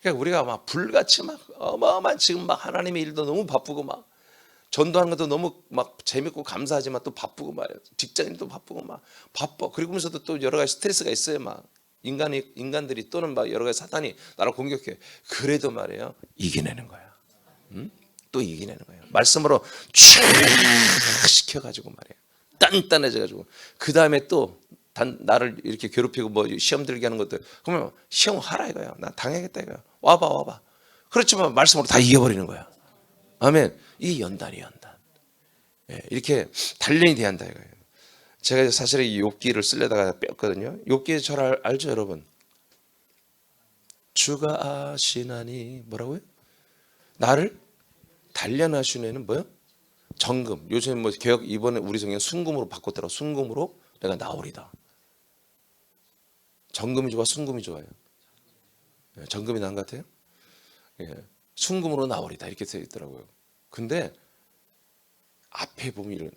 그러니까 우리가 막 불같이 막 어마어마한 지금 막 하나님의 일도 너무 바쁘고 막 전도하는 것도 너무 막 재밌고 감사하지만 또 바쁘고 말이에요. 직장인도 바쁘고 막 바빠. 그러면서도 또 여러 가지 스트레스가 있어요. 막 인간들이 또는 막 여러 가지 사탄이 나를 공격해. 그래도 말이에요. 이겨내는 거야. 응? 또 이겨내는 거예요. 말씀으로 쫙 시켜가지고 말이에요. 단단해져가지고 그 다음에 또 나를 이렇게 괴롭히고 뭐 시험 들게 하는 것들 그러면 시험 하라 이거야. 나 당하겠다 이거야. 와봐. 그렇지만 말씀으로 다 이겨버리는 거야. 아멘. 이 연단이 연단. 예, 이렇게 단련이 돼야 한다 이거예요. 제가 사실 이 욥기를 쓰려다가 뺐거든요. 욥기 잘 알죠 여러분? 주가 아시나니 뭐라고요? 나를 단련하시는 뭐요? 정금. 요즘 뭐 개혁 이번에 우리 성경 순금으로 바꿨더라고. 순금으로 내가 나오리다. 정금이 좋아, 순금이 좋아요? 예, 정금이 나은 것 같아요? 예, 순금으로 나오리다 이렇게 써 있더라고요. 근데 앞에 보면 이런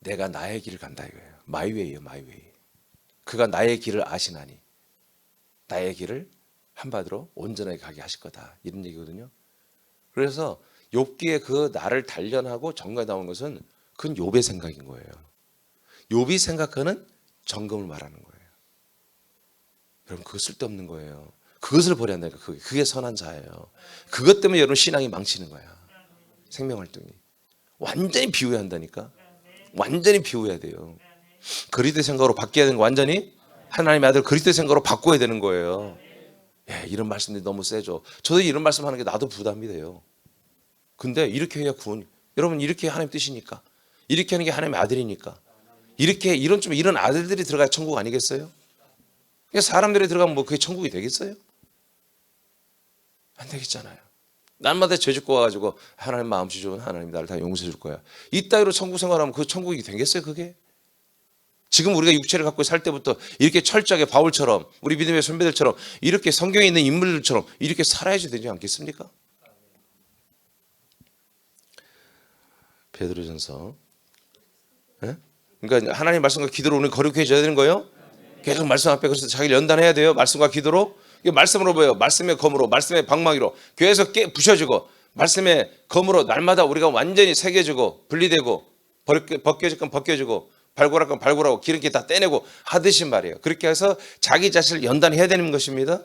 내가 나의 길을 간다 이거예요. 마이웨이요, 마이웨이. 그가 나의 길을 아시나니 나의 길을 한마디로 온전하게 가게 하실 거다 이런 얘기거든요. 그래서 욥기에 그 나를 단련하고 정가에 나온 것은 그건 욥의 생각인 거예요. 욥이 생각하는 정금을 말하는 거예요. 여러분 그거 쓸데없는 거예요. 그것을 버려야 한다니까. 그게 선한 자예요. 그것 때문에 여러분 신앙이 망치는 거야. 생명활동이 완전히 비워야 한다니까. 완전히 비워야 돼요. 그리스도의 생각으로 바뀌어야 되는 거 완전히 하나님의 아들 그리스도의 생각으로 바꿔야 되는 거예요. 예, 이런 말씀들이 너무 세죠. 저도 이런 말씀하는 게 나도 부담이 돼요. 근데 이렇게 해야 구원. 여러분 이렇게 하나님 뜻이니까. 이렇게 하는 게 하나님의 아들이니까. 이렇게 이런 아들들이 들어가야 천국 아니겠어요? 사람들이 들어가면 뭐 그게 천국이 되겠어요? 안 되겠잖아요. 날마다 죄 짓고 와가지고 하나님 마음씨 좋은 하나님 나를 다 용서해 줄 거야. 이 따위로 천국 생활하면 그 천국이 되겠어요 그게? 지금 우리가 육체를 갖고 살 때부터 이렇게 철저하게 바울처럼 우리 믿음의 선배들처럼 이렇게 성경에 있는 인물들처럼 이렇게 살아야지 되지 않겠습니까? 베드로전서. 예? 그러니까 하나님 말씀과 기도로 우리는 거룩해져야 되는 거예요. 계속 말씀 앞에 그래서 자기를 연단해야 돼요. 말씀과 기도로. 이게 말씀으로 뭐예요? 말씀의 검으로, 말씀의 방망이로 교회에서 부셔지고 말씀의 검으로 날마다 우리가 완전히 새겨지고 분리되고 벗겨질 건 벗겨지고 발굴할 건 발굴하고 기름기 다 떼내고 하듯이 말이에요. 그렇게 해서 자기 자신을 연단해야 되는 것입니다.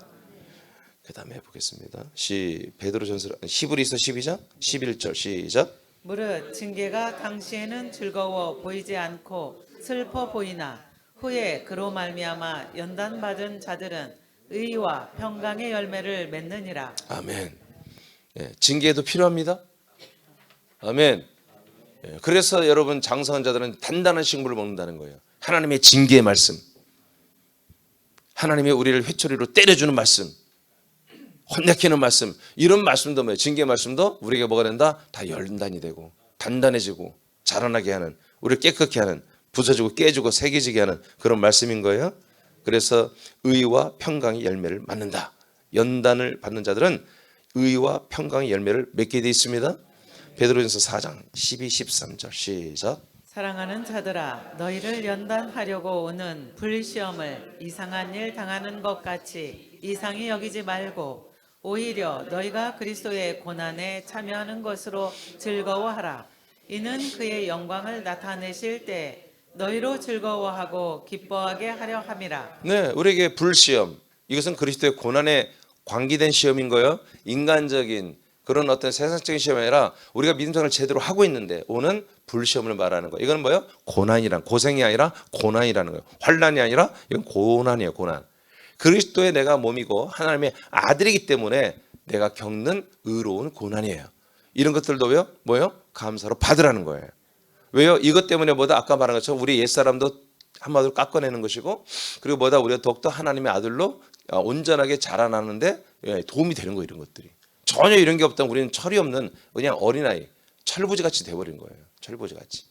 그다음에 보겠습니다. 베드로전서 히브리서 12장 11절 시작. 무릇 징계가 당시에는 즐거워 보이지 않고 슬퍼 보이나 후에 그로 말미암아 연단받은 자들은 의와 평강의 열매를 맺느니라. 아멘. 예, 징계도 필요합니다. 아멘. 예, 그래서 여러분 장성한 자들은 단단한 식물을 먹는다는 거예요. 하나님의 징계의 말씀, 하나님의 우리를 회초리로 때려주는 말씀, 혼내키는 말씀, 이런 말씀도 뭐예요? 징계 말씀도 우리에게 뭐가 된다? 다 연단이 되고 단단해지고 자라나게 하는, 우리를 깨끗게 하는, 부서지고 깨지고 새겨지게 하는 그런 말씀인 거예요. 그래서 의와 평강의 열매를 맺는다. 연단을 받는 자들은 의와 평강의 열매를 맺게 되어 있습니다. 베드로전서 4장 12, 13절 시작. 사랑하는 자들아, 너희를 연단하려고 오는 불시험을 이상한 일 당하는 것 같이 이상히 여기지 말고 오히려 너희가 그리스도의 고난에 참여하는 것으로 즐거워하라. 이는 그의 영광을 나타내실 때 너희로 즐거워하고 기뻐하게 하려 함이라. 네, 우리에게 불시험, 이것은 그리스도의 고난에 관계된 시험인 거예요. 인간적인 그런 어떤 세상적인 시험이 아니라 우리가 믿음생활을 제대로 하고 있는데 오는 불시험을 말하는 거예요. 이건 뭐예요? 고생이 아니라 고난이라는 거예요. 환난이 아니라 이건 고난이에요. 고난. 그리스도의 내가 몸이고 하나님의 아들이기 때문에 내가 겪는 의로운 고난이에요. 이런 것들도 뭐예요? 감사로 받으라는 거예요. 왜요? 이것 때문에 뭐다? 아까 말한 것처럼 우리 옛사람도 한마디로 깎아내는 것이고, 그리고 뭐다? 우리가 더욱더 하나님의 아들로 온전하게 자라나는데 도움이 되는 거예요. 이런 것들이. 전혀 이런 게 없다면 우리는 철이 없는 그냥 어린아이, 철부지같이 돼버린 거예요. 철부지같이.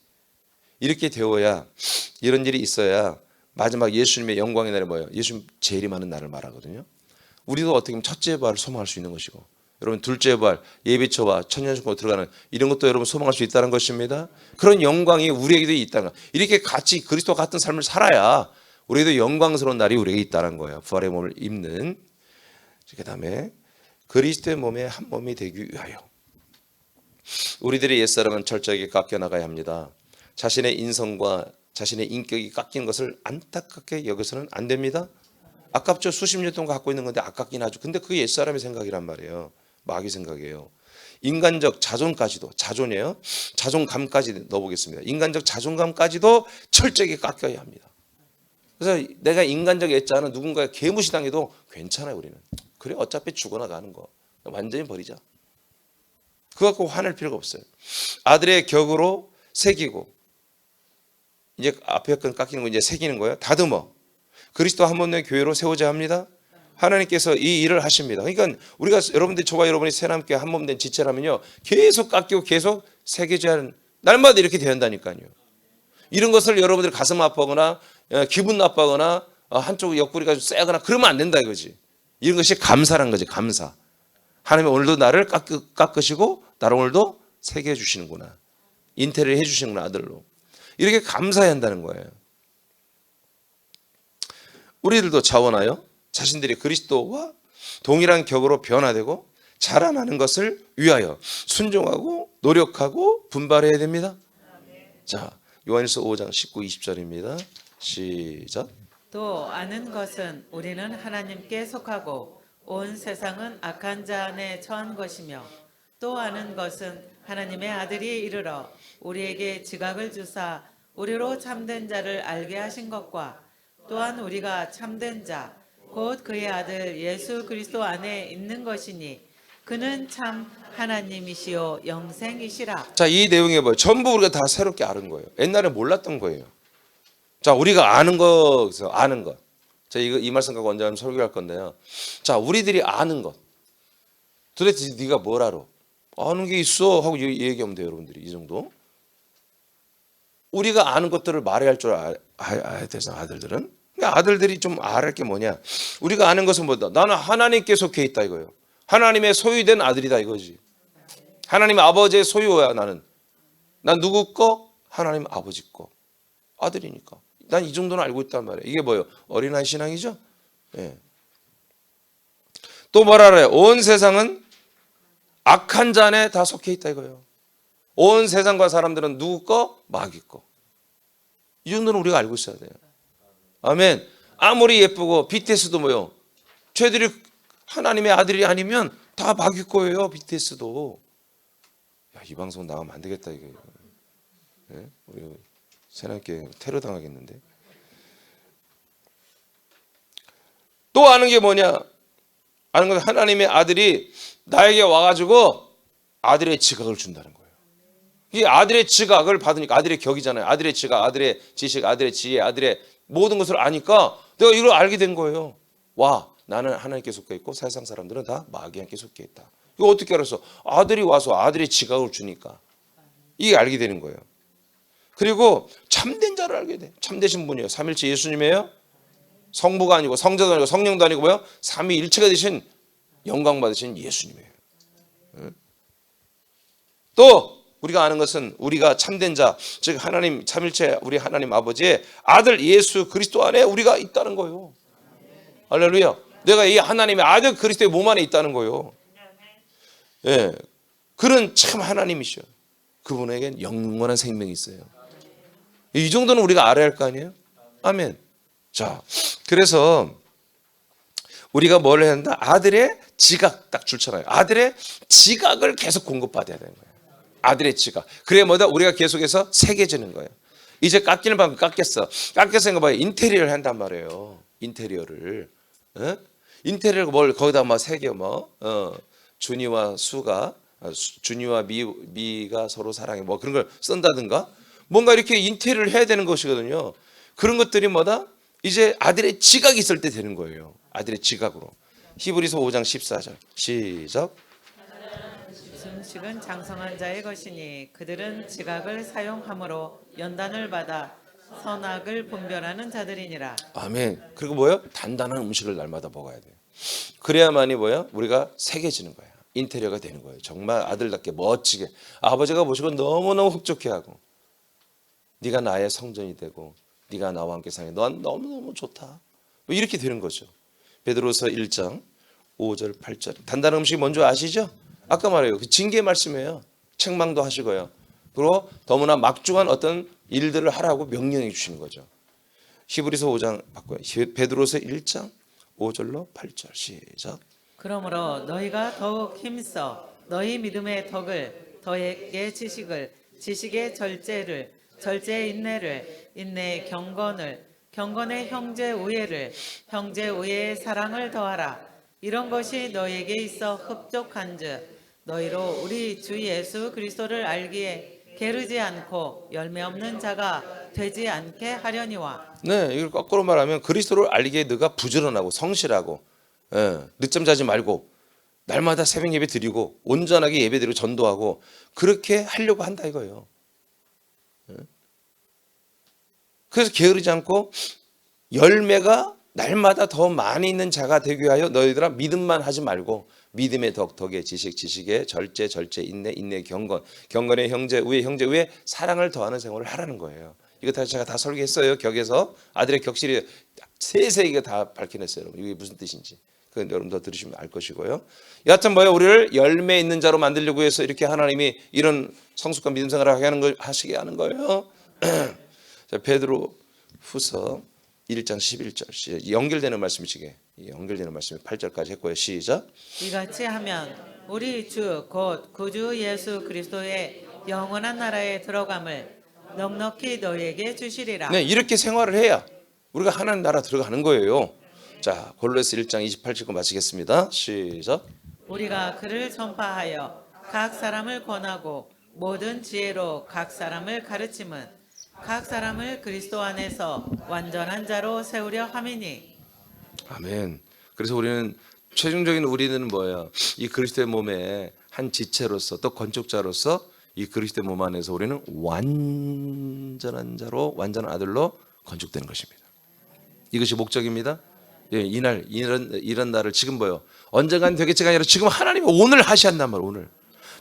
이렇게 되어야, 이런 일이 있어야 마지막 예수님의 영광의 날이 뭐예요? 예수님 제일이 많은 날을 말하거든요. 우리도 어떻게 보면 첫째 부활을 소망할 수 있는 것이고, 여러분 둘째 부활, 예비처와 천년왕국으로 들어가는 이런 것도 여러분 소망할 수 있다는 것입니다. 그런 영광이 우리에게도 있다는 거예요. 이렇게 같이 그리스도 같은 삶을 살아야 우리에게도 영광스러운 날이 우리에게 있다는 거예요. 부활의 몸을 입는. 그 다음에 그리스도의 몸의 한 몸이 되기 위하여 우리들의 옛사람은 철저하게 깎여나가야 합니다. 자신의 인성과 자신의 인격이 깎이는 것을 안타깝게 여겨서는 안 됩니다. 아깝죠. 수십 년 동안 갖고 있는 건데 아깝긴 하죠. 근데 그게 옛사람의 생각이란 말이에요. 마귀 생각이에요. 인간적 자존까지도, 자존이에요. 자존감까지 넣어보겠습니다. 인간적 자존감까지도 철저하게 깎여야 합니다. 그래서 내가 인간적 애자는 누군가의 개무시당해도 괜찮아요. 우리는. 그래 어차피 죽어나가는 거 완전히 버리자. 그거 갖고 화낼 필요가 없어요. 아들의 격으로 새기고, 이제 앞에 건 깎이는 거 이제 새기는 거예요. 다듬어. 그리스도 한 몸의 교회로 세우자 합니다. 하나님께서 이 일을 하십니다. 그러니까 우리가 여러분들이 저와 여러분이 새함께 한 몸 된 지체라면요, 계속 깎이고 계속 새겨져야 하는, 날마다 이렇게 된다니까요. 이런 것을 여러분들이 가슴 아파하거나 기분 나빠하거나 한쪽 옆구리가 좀 쎄거나 그러면 안 된다 이거지. 이런 것이 감사란 거지. 감사. 하나님 오늘도 나를 깎으시고 나를 오늘도 새겨 주시는구나. 인테리어 해주시는구나 아들로. 이렇게 감사해야 한다는 거예요. 우리들도 자원하여 자신들이 그리스도와 동일한 격으로 변화되고 자라나는 것을 위하여 순종하고 노력하고 분발해야 됩니다. 자, 요한일서 5장 19, 20절입니다. 시작. 또 아는 것은 우리는 하나님께 속하고 온 세상은 악한 자 안에 처한 것이며, 또 아는 것은 하나님의 아들이 이르러 우리에게 지각을 주사 우리로 참된 자를 알게 하신 것과, 또한 우리가 참된 자 곧 그의 아들 예수 그리스도 안에 있는 것이니 그는 참 하나님이시요 영생이시라. 자, 이 내용이 뭐예요? 전부 우리가 다 새롭게 아는 거예요. 옛날에 몰랐던 거예요. 자, 우리가 아는 거, 아는 것. 자, 이 말씀 갖고 언제 하면 설교할 건데요. 자, 우리들이 아는 것. 도대체 네가 뭘 알아? 아는 게 있어 하고 얘기하면 돼요, 여러분들이. 이 정도. 우리가 아는 것들을 말해야 할 줄 알아야 되잖아, 아들들은. 그러니까 아들들이 좀 알아야 할 게 뭐냐. 우리가 아는 것은 뭐다? 나는 하나님께 속해 있다 이거예요. 하나님의 소유된 아들이다 이거지. 하나님 아버지의 소유야 나는. 난 누구 거? 하나님 아버지 거. 아들이니까. 난 이 정도는 알고 있단 말이에요. 이게 뭐예요? 어린아이 신앙이죠? 예. 또 뭘 알아요? 온 세상은 악한 자 안에 다 속해 있다 이거예요. 온 세상과 사람들은 누구 거? 마귀 거. 이 정도는 우리가 알고 있어야 돼요. 아멘. 아무리 예쁘고 BTS도 뭐요? 쟤들이 하나님의 아들이 아니면 다 마귀 거예요. BTS도. 야, 이 방송 나가면 안 되겠다 이게. 예? 우리 새남께 테러 당하겠는데. 또 아는 게 뭐냐? 아는 건 하나님의 아들이 나에게 와가지고 아들의 지각을 준다는 거예요. 이 아들의 지각을 받으니까 아들의 격이잖아요. 아들의 지각, 아들의 지식, 아들의 지혜, 아들의 모든 것을 아니까 내가 이걸 알게 된 거예요. 와, 나는 하나님께 속해 있고 세상 사람들은 다 마귀한테 속해 있다. 이거 어떻게 알았어? 아들이 와서 아들의 지각을 주니까 이게 알게 되는 거예요. 그리고 참된 자를 알게 돼. 참되신 분이에요. 삼일체 예수님이에요. 성부가 아니고 성자도 아니고 성령도 아니고 뭐요? 삼위일체가 되신 영광 받으신 예수님이에요. 또 우리가 아는 것은 우리가 참된 자, 즉 하나님 삼일체 우리 하나님 아버지의 아들 예수 그리스도 안에 우리가 있다는 거예요. 할렐루야. 내가 이 하나님의 아들 그리스도의 몸 안에 있다는 거예요. 예, 그는 참 하나님이셔. 그분에겐 영원한 생명이 있어요. 이 정도는 우리가 알아야 할 거 아니에요? 아멘. 자, 그래서 우리가 뭘 해야 한다? 아들의 지각 딱 줄잖아요. 아들의 지각을 계속 공급받아야 되는 거예요. 아들의 지각. 그래 뭐다? 우리가 계속해서 새겨지는 거예요. 이제 깎이는 방법 깎였어. 깎였으니까 뭐 인테리어를 한단 말이에요. 인테리어를. 어? 인테리어를 뭘 거기다 막 새겨 뭐 준이와 수가 준이와 미가 서로 사랑해 뭐 그런 걸 쓴다든가 뭔가 이렇게 인테리어를 해야 되는 것이거든요. 그런 것들이 뭐다? 이제 아들의 지각이 있을 때 되는 거예요. 아들의 지각으로. 히브리서 5장 14절 시작. 음식은 장성한 자의 것이니 그들은 지각을 사용함으로 연단을 받아 선악을 분별하는 자들이니라. 아멘. 그리고 뭐예요? 단단한 음식을 날마다 먹어야 돼요. 그래야만이 뭐예요? 우리가 새겨지는 거예요. 인테리어가 되는 거예요. 정말 아들답게 멋지게 아버지가 보시고 너무너무 흡족해하고 네가 나의 성전이 되고 네가 나와 함께 사는 넌 너무너무 좋다. 뭐 이렇게 되는 거죠. 베드로서 1장 5절 8절 단단한 음식이 뭔지 아시죠? 아까 말해요. 그 징계 말씀이에요. 책망도 하시고요. 그리고 더구나 막중한 어떤 일들을 하라고 명령해 주시는 거죠. 히브리서 5장 바꿔요. 베드로서 1장 5절로 8절 시작. 그러므로 너희가 더욱 힘써 너희 믿음의 덕을 너희의 지식을 지식의 절제를 절제의 인내를 인내의 경건을 경건의 형제 우애를 형제 우애의 사랑을 더하라. 이런 것이 너희에게 있어 흡족한즉 너희로 우리 주 예수 그리스도를 알기에 게으르지 않고 열매 없는 자가 되지 않게 하려니와. 네, 이걸 거꾸로 말하면 그리스도를 알기에 너가 부지런하고 성실하고 늦잠 자지 말고 날마다 새벽 예배 드리고 온전하게 예배 드리고 전도하고 그렇게 하려고 한다 이거예요. 그래서 게으르지 않고 열매가 날마다 더 많이 있는 자가 되게 하여 너희들아 믿음만 하지 말고 믿음의 덕의 지식 지식의 절제 인내의 경건의 형제 우애 사랑을 더하는 생활을 하라는 거예요. 이거 다 제가 다 설계했어요. 격에서 아들의 격실이 세세하게 다 밝혀냈어요. 여러분. 이게 무슨 뜻인지. 그건 여러분도 들으시면 알 것이고요. 여하튼 뭐예요? 우리를 열매 있는 자로 만들려고 해서 이렇게 하나님이 이런 성숙한 믿음 생활을 하시게 하는 거예요. 자, 베드로 후서 1장 11절 연결되는 말씀이시게 연결되는 말씀이 8절까지 했고요. 시작. 이같이 하면 우리 주 곧 구주 예수 그리스도의 영원한 나라에 들어감을 넉넉히 너희에게 주시리라. 네, 이렇게 생활을 해야 우리가 하나님 나라 들어가는 거예요. 자, 골로새 1장 28절 마치겠습니다. 시작. 우리가 그를 전파하여 각 사람을 권하고 모든 지혜로 각 사람을 가르침은 각 사람을 그리스도 안에서 완전한 자로 세우려 함이니. 아멘. 그래서 우리는 최종적인 우리는 뭐예요? 이 그리스도의 몸의 한 지체로서 또 건축자로서 이 그리스도의 몸 안에서 우리는 완전한 자로 완전한 아들로 건축되는 것입니다. 이것이 목적입니다. 예, 이런 날을 지금 뭐요? 언젠간 되겠지가 아니라 지금 하나님이 오늘 하시한단 말이에요. 오늘.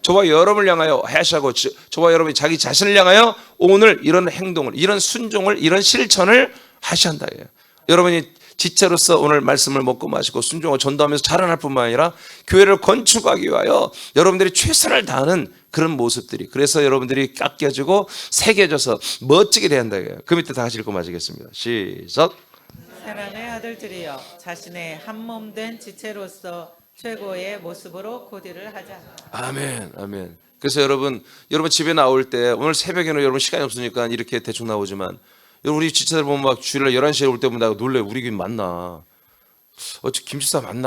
저와 여러분을 향하여 하시고 저와 여러분이 자기 자신을 향하여 오늘 이런 행동을 이런 순종을 이런 실천을 하시한다. 여러분이 지체로서 오늘 말씀을 먹고 마시고 순종을 전도하면서 자라날 뿐만 아니라 교회를 건축하기 위하여 여러분들이 최선을 다하는 그런 모습들이 그래서 여러분들이 깎여지고 새겨져서 멋지게 된다. 그 밑에 다 같이 읽고 마치겠습니다. 시작. 사람의 아들들이여 자신의 한 몸 된 지체로서 최고의 모습으로 코디를 하자. 아멘, 아멘. 그래서 여러분 집에 나올 때 오늘 새벽에는 여러분 시간이 없으니까 이렇게 대충 나오지만 여러분 우리 지체들 보면 막 주일날 11시에 올 때 보면 나 놀래. 우리 교회 맞나? 김집사 맞나?